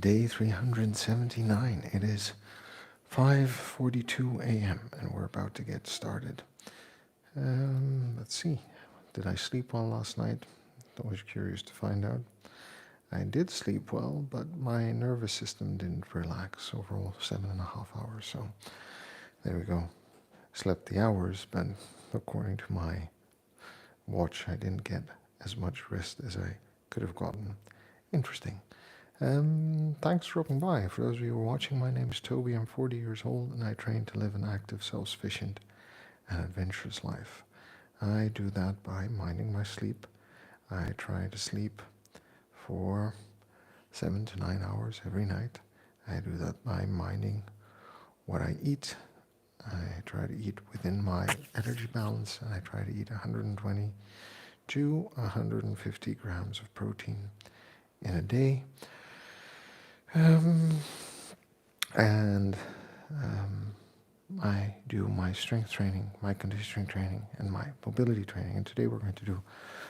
day 379. It is 5:42 a.m. and we're about to get started. Let's see. Did I sleep well last night? Always curious to find out. I did sleep well, but my nervous system didn't relax over all 7.5 hours. So there we go. Slept the hours, but according to my watch, I didn't get as much rest as I could have gotten. Interesting. Thanks for dropping by. For those of you who are watching, my name is Toby. I'm 40 years old and I train to live an active, self-sufficient and adventurous life. I do that by minding my sleep. I try to sleep for 7 to 9 hours every night. I do that by minding what I eat. I try to eat within my energy balance, and I try to eat 120 to 150 grams of protein in a day. And I do my strength training, my conditioning training, and my mobility training. And today we're going to do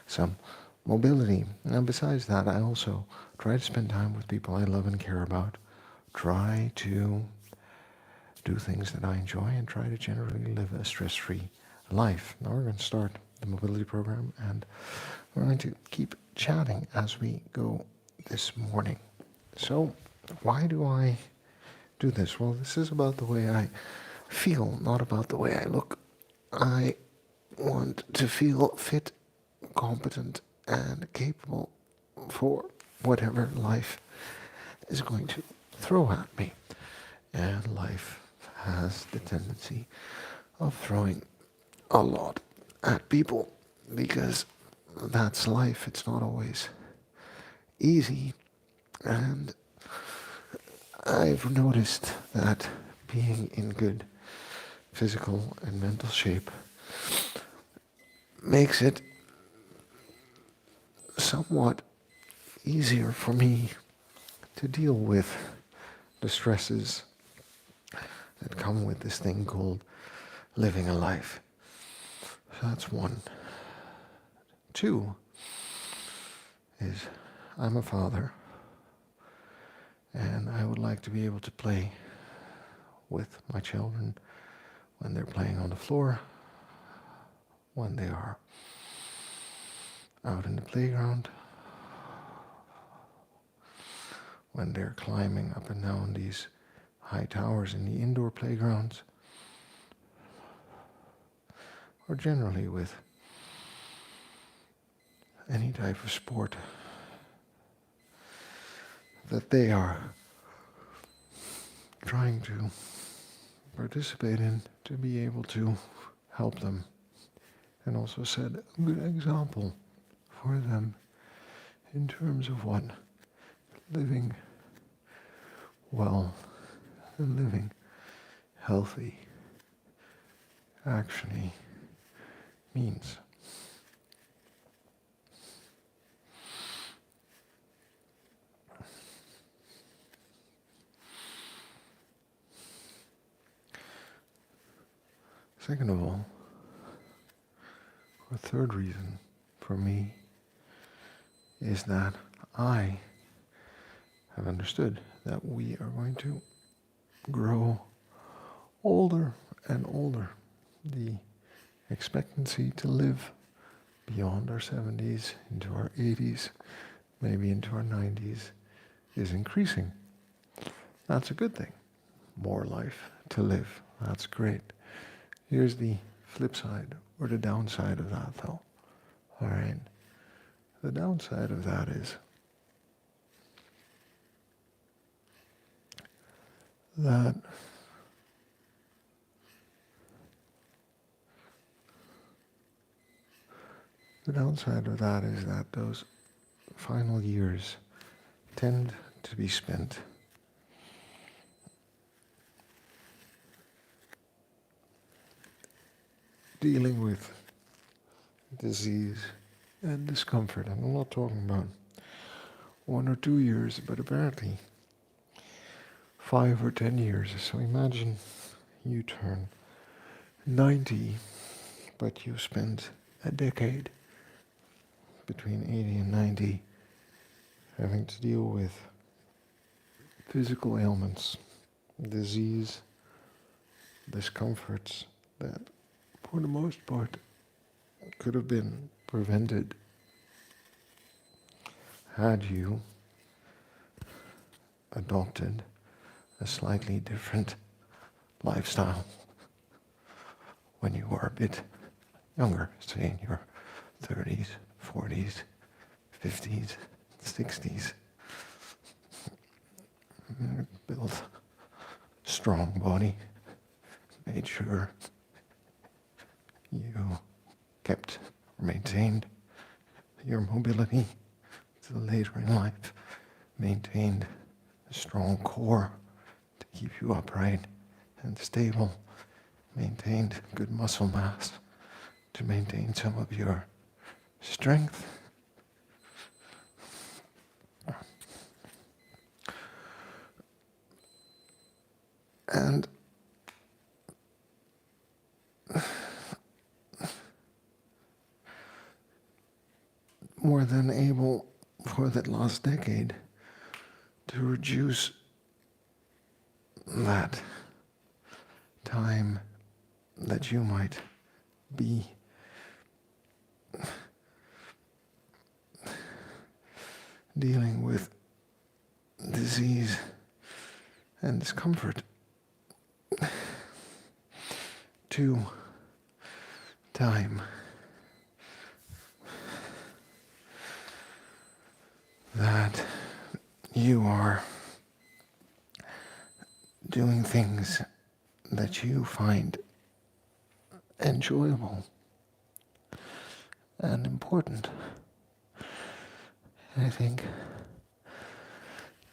some mobility. And besides that, I also try to spend time with people I love and care about. Try to do things that I enjoy and try to generally live a stress-free life. Now we're going to start the mobility program and we're going to keep chatting as we go this morning. So why do I do this? Well, this is about the way I feel, not about the way I look. I want to feel fit, competent, and capable for whatever life is going to throw at me. And life has the tendency of throwing a lot at people because that's life. It's not always easy. And I've noticed that being in good physical and mental shape makes it somewhat easier for me to deal with the stresses that come with this thing called living a life. So that's one. Two is I'm a father and I would like to be able to play with my children when they're playing on the floor, when they are out in the playground, when they're climbing up and down these high towers in the indoor playgrounds, or generally with any type of sport that they are trying to participate in, to be able to help them and also set a good example for them in terms of what living well and living healthy actually means. Second of all, a third reason for me is that I have understood that we are going to grow older and older. The expectancy to live beyond our 70s, into our 80s, maybe into our 90s, is increasing. That's a good thing. More life to live. That's great. Here's the flip side, or the downside of that, though. All right. The downside of that is that those final years tend to be spent dealing with disease and discomfort. And I'm not talking about 1 or 2 years, but apparently 5 or 10 years. So imagine you turn 90, but you spend a decade between 80 and 90 having to deal with physical ailments, disease, discomforts that, for the most part, could have been prevented had you adopted a slightly different lifestyle when you were a bit younger, say in your 30s, 40s, 50s, 60s. Built a strong body, made sure you kept or maintained your mobility till later in life, maintained a strong core to keep you upright and stable, maintained good muscle mass to maintain some of your strength. And more than able for that last decade to reduce that time that you might be dealing with disease and discomfort to time that you are doing things that you find enjoyable and important. I think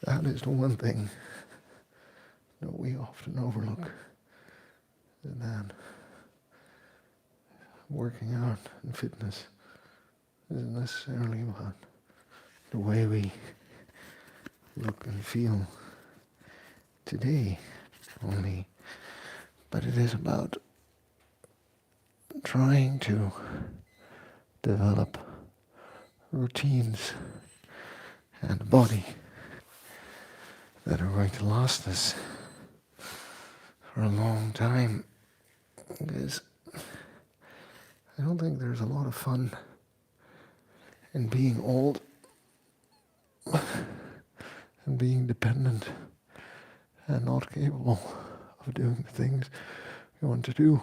that is the one thing that we often overlook, is that working out and fitness isn't necessarily about the way we look and feel today only, but it is about trying to develop routines and a body that are going to last us for a long time, because I don't think there's a lot of fun in being old and being dependent and not capable of doing the things we want to do.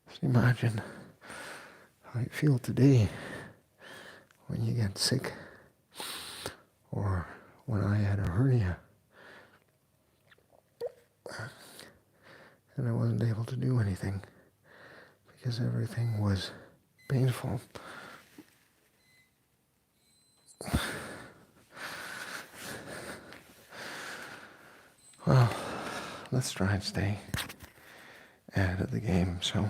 Just imagine how you feel today when you get sick, or when I had a hernia and I wasn't able to do anything because everything was painful. Well, let's try and stay ahead of the game. So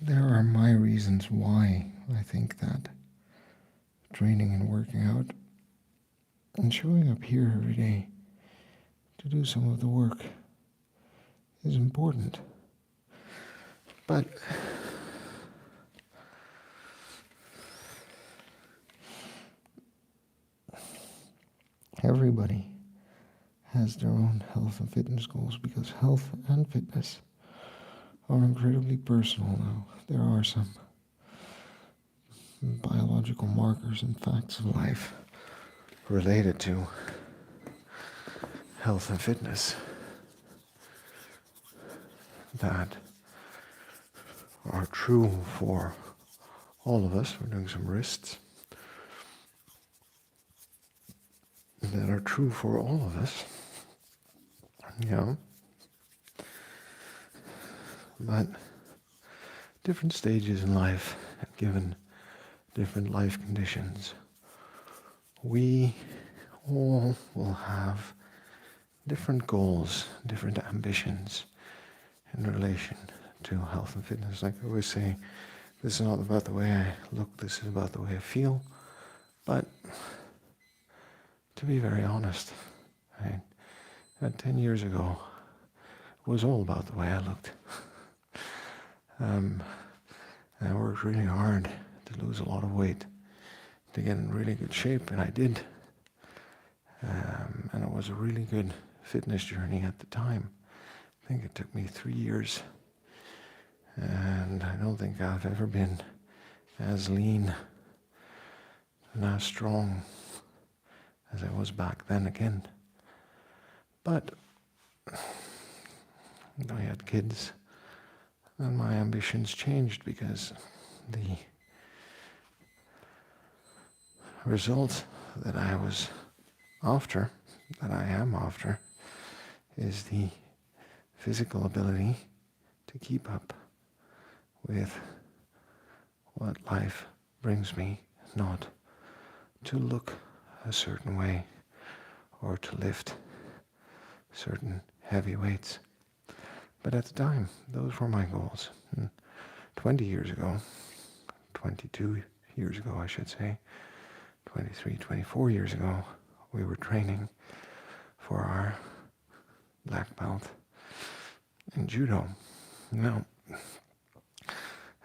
there are my reasons why I think that training and working out and showing up here every day to do some of the work is important. But everybody has their own health and fitness goals, because health and fitness are incredibly personal now. There are some biological markers and facts of life related to health and fitness that are true for all of us. We're doing some wrists that are true for all of us. Yeah. But different stages in life, given different life conditions, we all will have different goals, different ambitions in relation to health and fitness. Like I always say, this is not about the way I look, this is about the way I feel. But to be very honest, 10 years ago, it was all about the way I looked. And I worked really hard to lose a lot of weight, to get in really good shape, and I did. And it was a really good fitness journey at the time. I think it took me 3 years, and I don't think I've ever been as lean and as strong as I was back then again. But I had kids, and my ambitions changed because the result that I was after, that I am after, is the physical ability to keep up with what life brings me, not to look a certain way or to lift certain heavy weights. But at the time, those were my goals. And 20 years ago, 22 years ago, I should say, 23, 24 years ago, we were training for our black belt in judo. Now,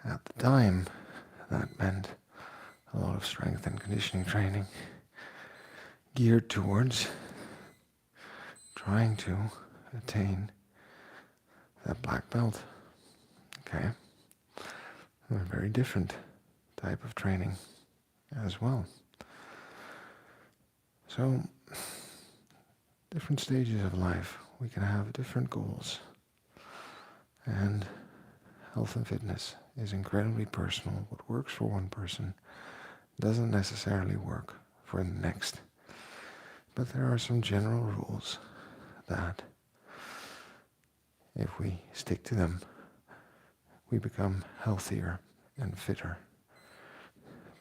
at the time, that meant a lot of strength and conditioning training geared towards trying to attain that black belt. Okay? A very different type of training as well. So, different stages of life, we can have different goals. And health and fitness is incredibly personal. What works for one person doesn't necessarily work for the next. But there are some general rules that, if we stick to them, we become healthier and fitter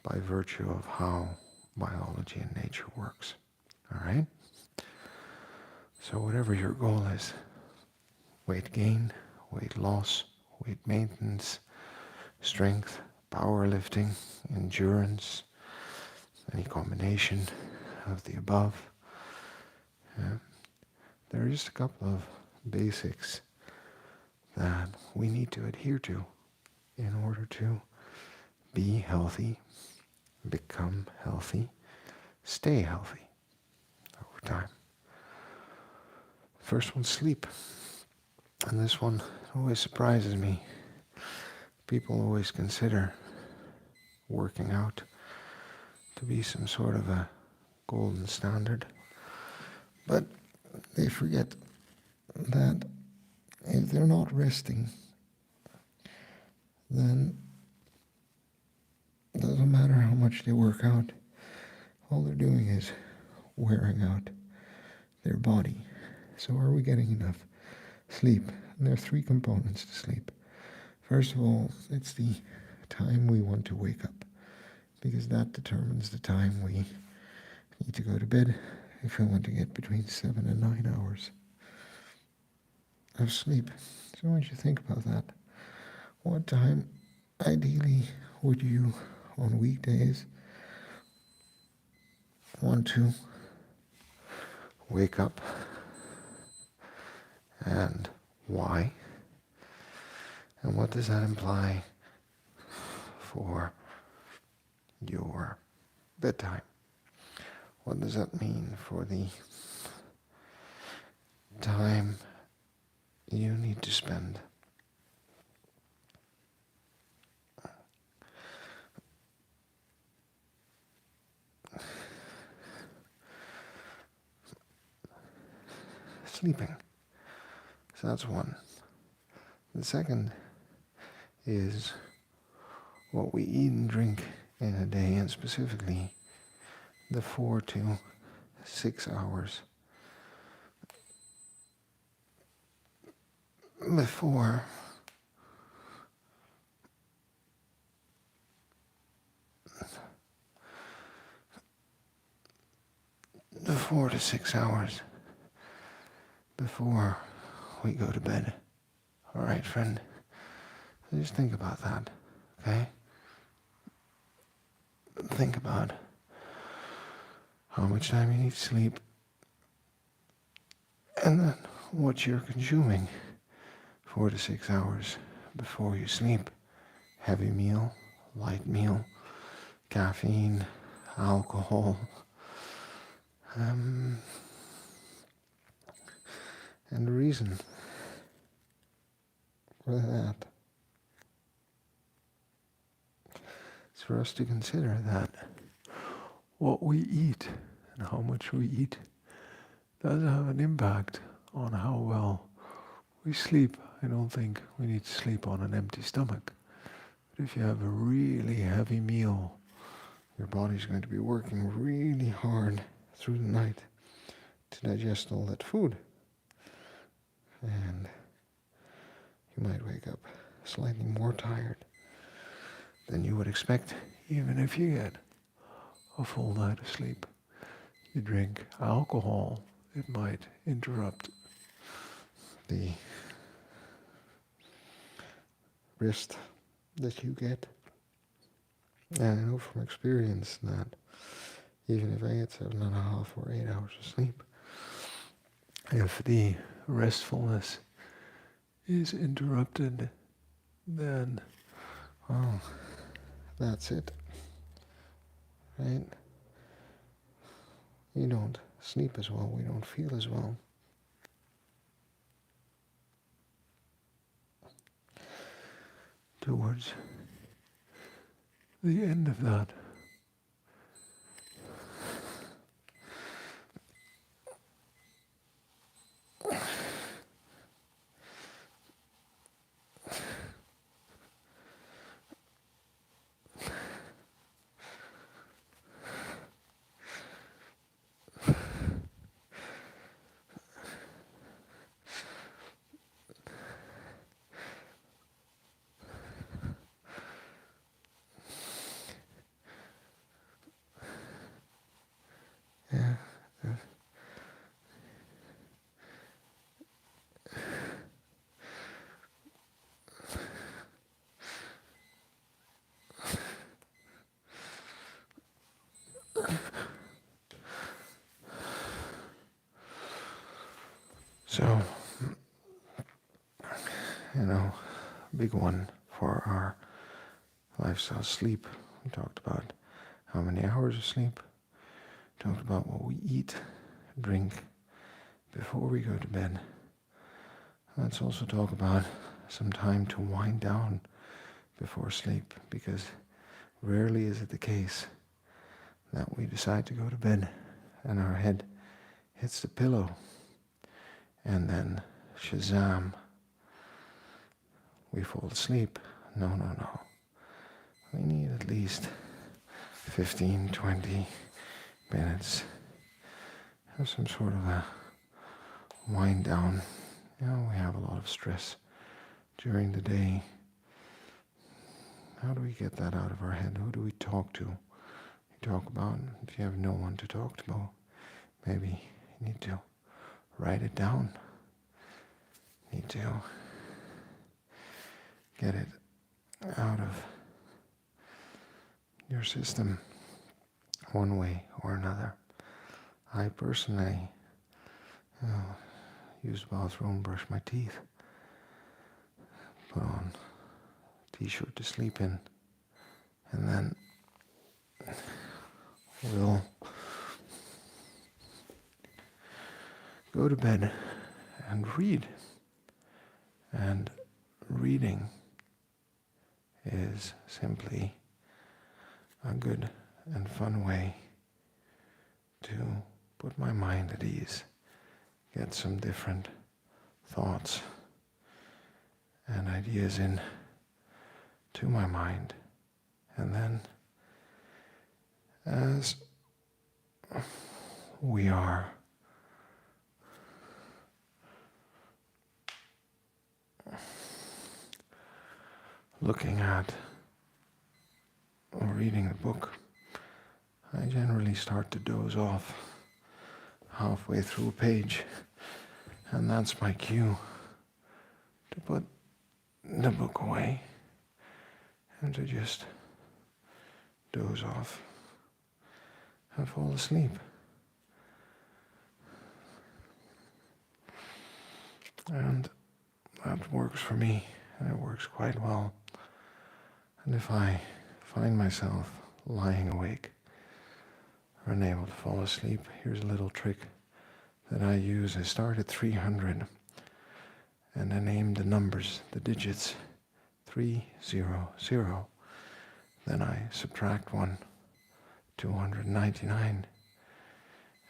by virtue of how biology and nature works. All right? So whatever your goal is, weight gain, weight loss, weight maintenance, strength, powerlifting, endurance, any combination of the above, there are just a couple of basics that we need to adhere to in order to be healthy, become healthy, stay healthy over time. First one, sleep. And this one always surprises me. People always consider working out to be some sort of a golden standard. But they forget that if they're not resting, then it doesn't matter how much they work out. All they're doing is wearing out their body. So are we getting enough sleep? And there are 3 components to sleep. First of all, it's the time we want to wake up, because that determines the time we need to go to bed if we want to get between 7 and 9 hours of sleep. So I want you to think about that. What time, ideally, would you, on weekdays, want to wake up, and why? And what does that imply for your bedtime? What does that mean for the time you need to spend sleeping? So that's one. The second is what we eat and drink in a day, and specifically the 4 to 6 hours before the 4 to 6 hours before we go to bed. All right, friend? So just think about that, okay? Think about how much time you need to sleep, and then what you're consuming 4 to 6 hours before you sleep. Heavy meal, light meal, caffeine, alcohol, And the reason for that is for us to consider that what we eat and how much we eat does have an impact on how well we sleep. I don't think we need to sleep on an empty stomach. But if you have a really heavy meal, your body's going to be working really hard through the night to digest all that food. And you might wake up slightly more tired than you would expect, even if you get a full night of sleep. You drink alcohol, it might interrupt the rest that you get. And I know from experience that even if I get 7.5 or 8 hours of sleep, if the restfulness is interrupted, then, well, that's it, right? You don't sleep as well, we don't feel as well. Towards the end of that, yeah, so, big one for our lifestyle, sleep. We talked about how many hours of sleep, talked about what we eat, drink before we go to bed. Let's also talk about some time to wind down before sleep, because rarely is it the case that we decide to go to bed and our head hits the pillow and then shazam, we fall asleep. No. We need at least 15, 20 minutes. Have some sort of a wind down. We have a lot of stress during the day. How do we get that out of our head? Who do we talk to? You talk about, if you have no one to talk to, maybe you need to write it down. You need to get it out of your system one way or another. I personally use the bathroom, brush my teeth, put on a t-shirt to sleep in, and then we'll go to bed and read. And reading is simply a good and fun way to put my mind at ease, get some different thoughts and ideas in to my mind. And then as we are looking at or reading the book, I generally start to doze off halfway through a page, and that's my cue to put the book away and to just doze off and fall asleep. And that works for me, and it works quite well. And if I find myself lying awake or unable to fall asleep, here's a little trick that I use. I start at 300 and I name the numbers, the digits 300. Then I subtract 1, 299,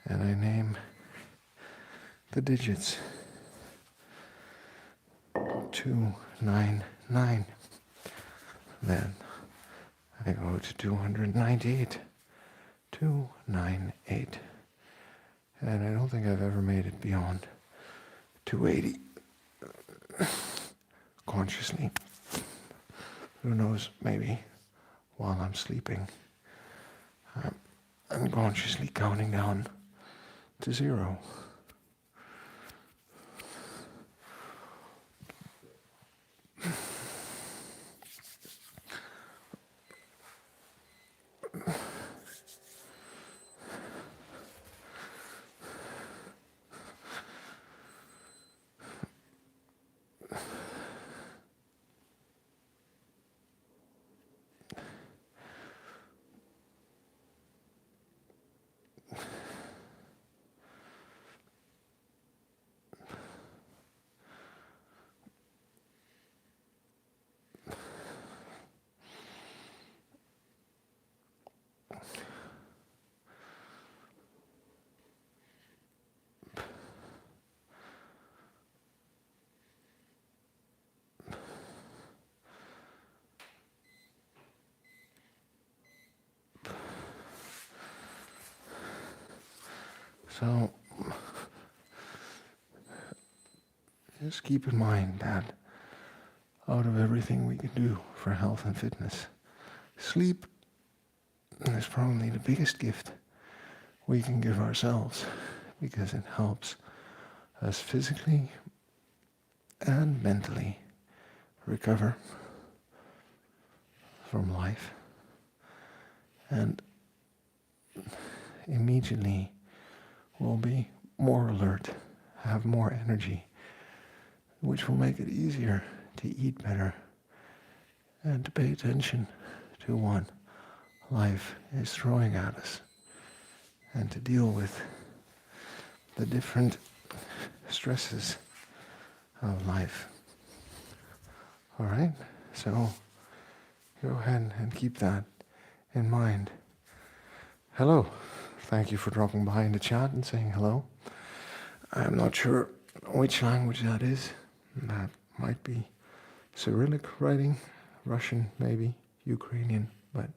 and I name the digits 299. Then I go to 298, 298. And I don't think I've ever made it beyond 280 consciously. Who knows, maybe while I'm sleeping, I'm unconsciously counting down to 0. So just keep in mind that out of everything we can do for health and fitness, sleep is probably the biggest gift we can give ourselves, because it helps us physically and mentally recover from life, and immediately we'll be more alert, have more energy, which will make it easier to eat better and to pay attention to what life is throwing at us and to deal with the different stresses of life. All right? So go ahead and keep that in mind. Hello. Thank you for dropping by in the chat and saying hello. I'm not sure which language that is. That might be Cyrillic writing, Russian maybe, Ukrainian, but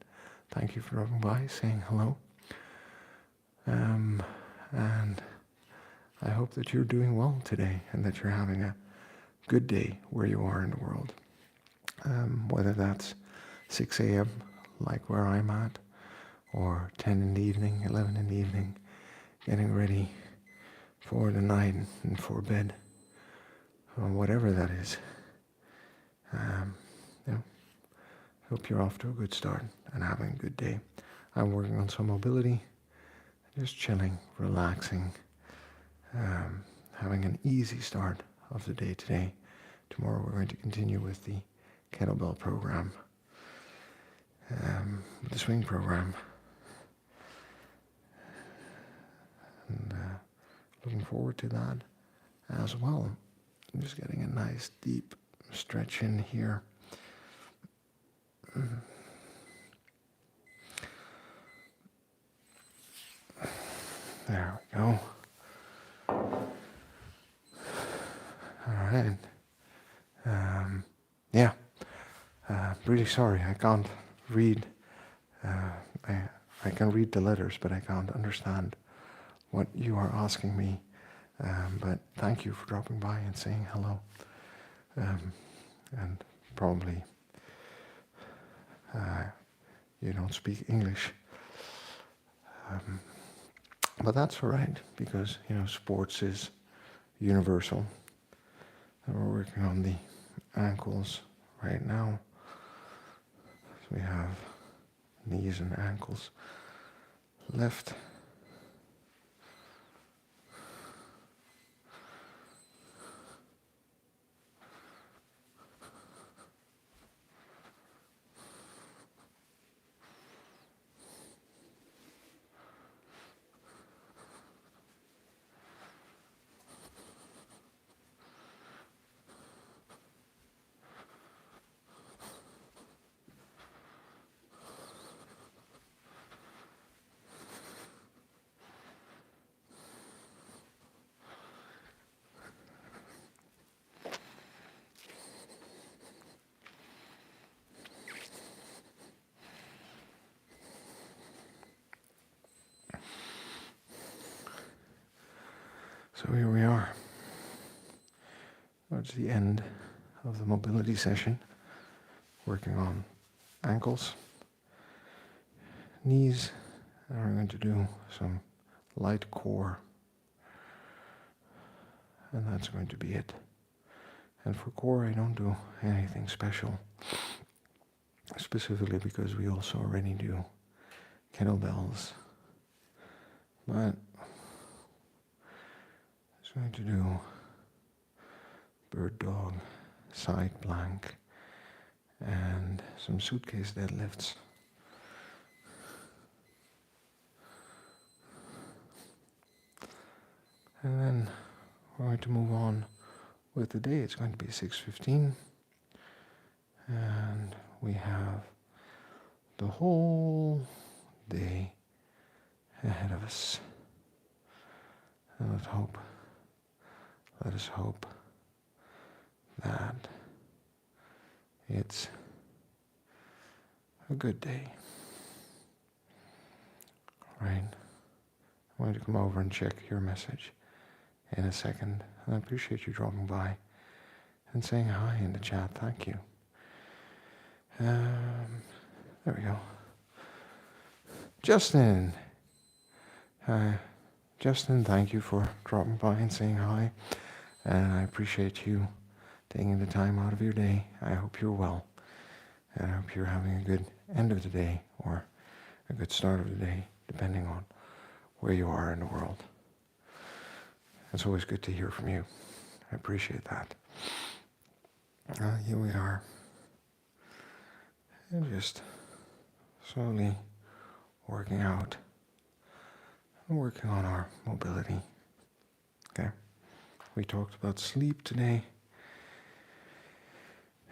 thank you for dropping by, saying hello. And I hope that you're doing well today and that you're having a good day where you are in the world. Whether that's 6 a.m. like where I'm at, or 10 in the evening, 11 in the evening, getting ready for the night and for bed, or whatever that is. Hope you're off to a good start and having a good day. I'm working on some mobility, just chilling, relaxing, having an easy start of the day today. Tomorrow we're going to continue with the kettlebell program, the swing program, and looking forward to that as well. I'm just getting a nice deep stretch in here. There we go. All right. Yeah. Really sorry, I can't read. I can read the letters, but I can't understand what you are asking me. But thank you for dropping by and saying hello. And probably you don't speak English. But that's all right, because, sports is universal. And we're working on the ankles right now. So we have knees and ankles left. So here we are. Towards the end of the mobility session, working on ankles, knees, and we're going to do some light core, and that's going to be it. And for core, I don't do anything special, specifically because we also already do kettlebells, but I'm going to do bird dog, side plank, and some suitcase deadlifts. And then we're going to move on with the day. It's going to be 6:15, and we have the whole day ahead of us. And let us hope that it's a good day. Right? I'm going to come over and check your message in a second. And I appreciate you dropping by and saying hi in the chat. Thank you. There we go. Justin. Justin, thank you for dropping by and saying hi. And I appreciate you taking the time out of your day. I hope you're well. And I hope you're having a good end of the day or a good start of the day, depending on where you are in the world. It's always good to hear from you. I appreciate that. Here we are. And just slowly working out and working on our mobility. Okay? We talked about sleep today.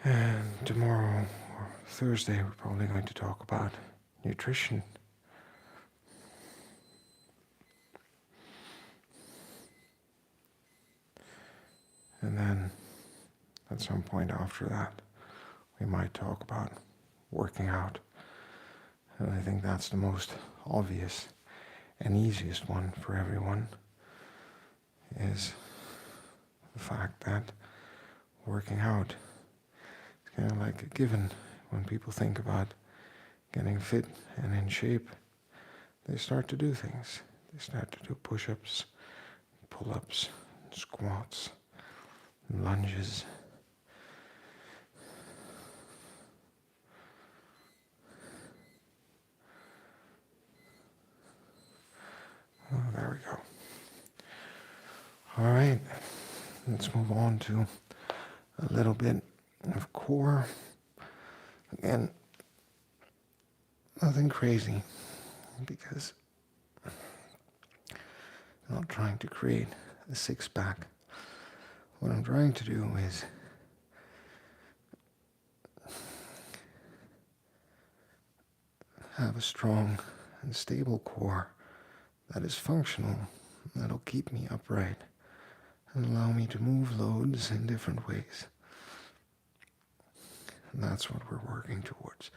And tomorrow or Thursday, we're probably going to talk about nutrition. And then at some point after that, we might talk about working out. And I think that's the most obvious and easiest one for everyone, is the fact that working out is kind of like a given. When people think about getting fit and in shape, they start to do things. They start to do push-ups, pull-ups, squats, lunges. Oh, there we go. All right, let's move on to a little bit of core. Again, nothing crazy, because I'm not trying to create a six-pack. What I'm trying to do is have a strong and stable core that is functional, that'll keep me upright and allow me to move loads in different ways. And that's what we're working towards.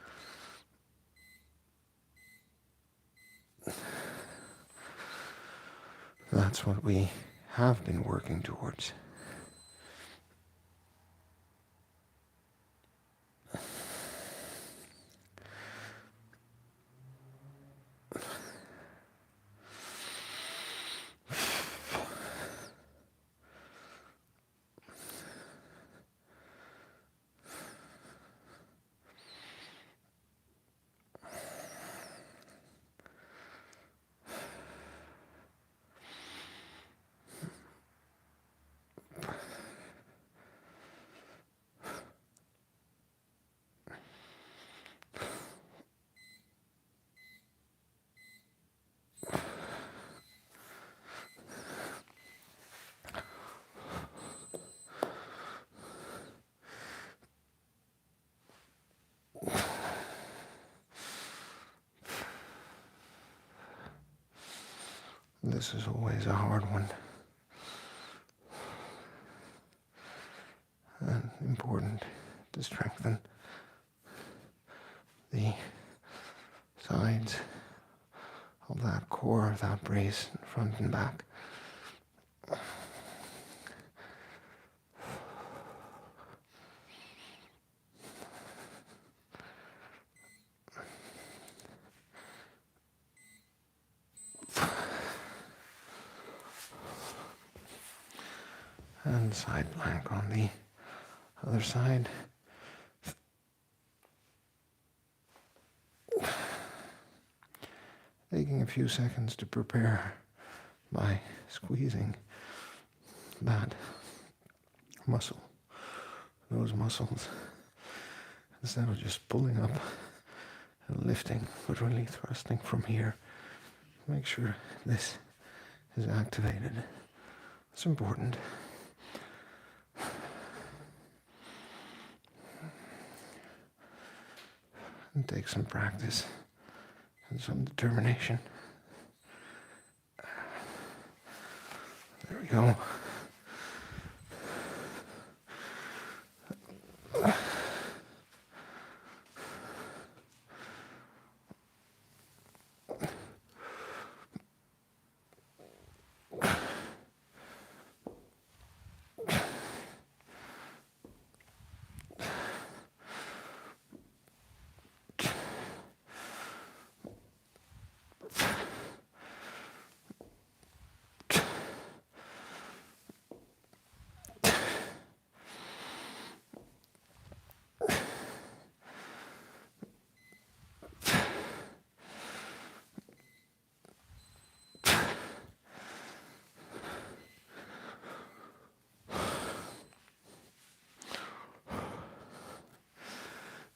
That's what we have been working towards. This is always a hard one. And important to strengthen the sides of that core, of that brace, front and back. and side plank on the other side. Taking a few seconds to prepare by squeezing that muscle, those muscles, instead of just pulling up and lifting, but really thrusting from here. Make sure this is activated. It's important. And take some practice and some determination. There we go.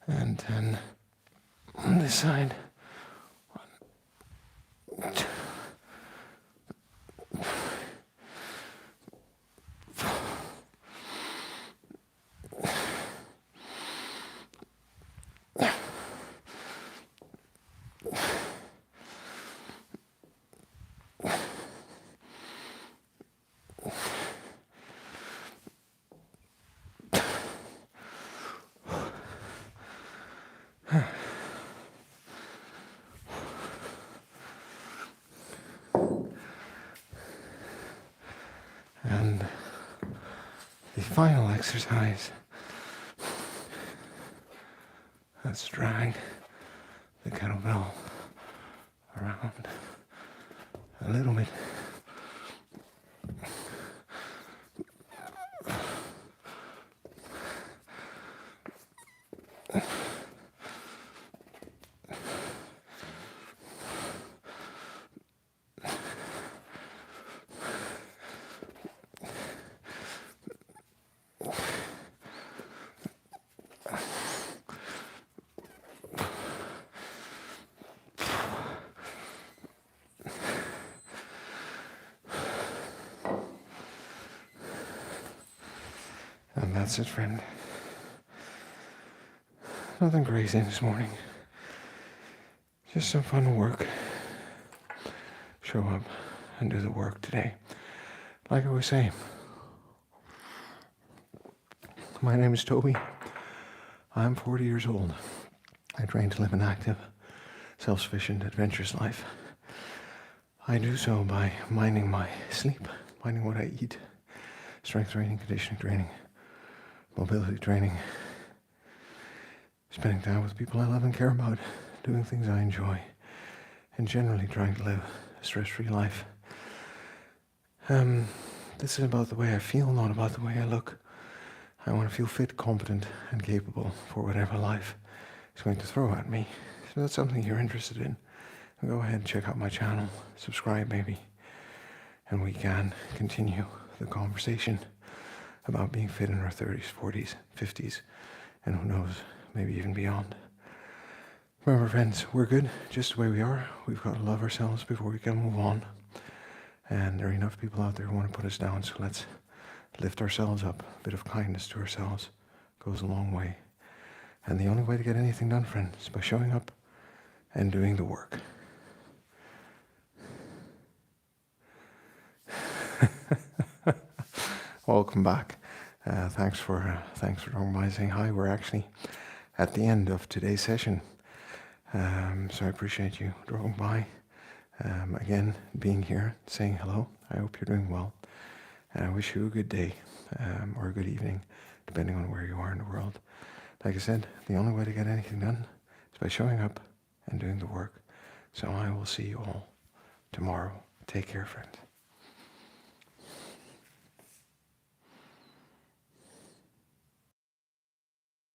And then on this side, 1, 2, and the final exercise, let's drag the kettlebell around a little bit. And that's it, friend. Nothing crazy this morning. Just some fun work. Show up and do the work today. Like I was saying, my name is Toby. I'm 40 years old. I train to live an active, self-sufficient, adventurous life. I do so by minding my sleep, minding what I eat, strength training, conditioning training, mobility training, spending time with people I love and care about, doing things I enjoy, and generally trying to live a stress-free life. This is about the way I feel, not about the way I look. I want to feel fit, competent, and capable for whatever life is going to throw at me. So that's something you're interested in. Go ahead and check out my channel, subscribe maybe, and we can continue the conversation about being fit in our 30s, 40s, 50s, and who knows, maybe even beyond. Remember, friends, we're good just the way we are. We've got to love ourselves before we can move on. And there are enough people out there who want to put us down, so let's lift ourselves up. A bit of kindness to ourselves goes a long way. And the only way to get anything done, friend, is by showing up and doing the work. Welcome back. Thanks for dropping by, saying hi. We're actually at the end of today's session, so I appreciate you dropping by. Again, being here, saying hello. I hope you're doing well, and I wish you a good day or a good evening, depending on where you are in the world. Like I said, the only way to get anything done is by showing up and doing the work. So I will see you all tomorrow. Take care, friends.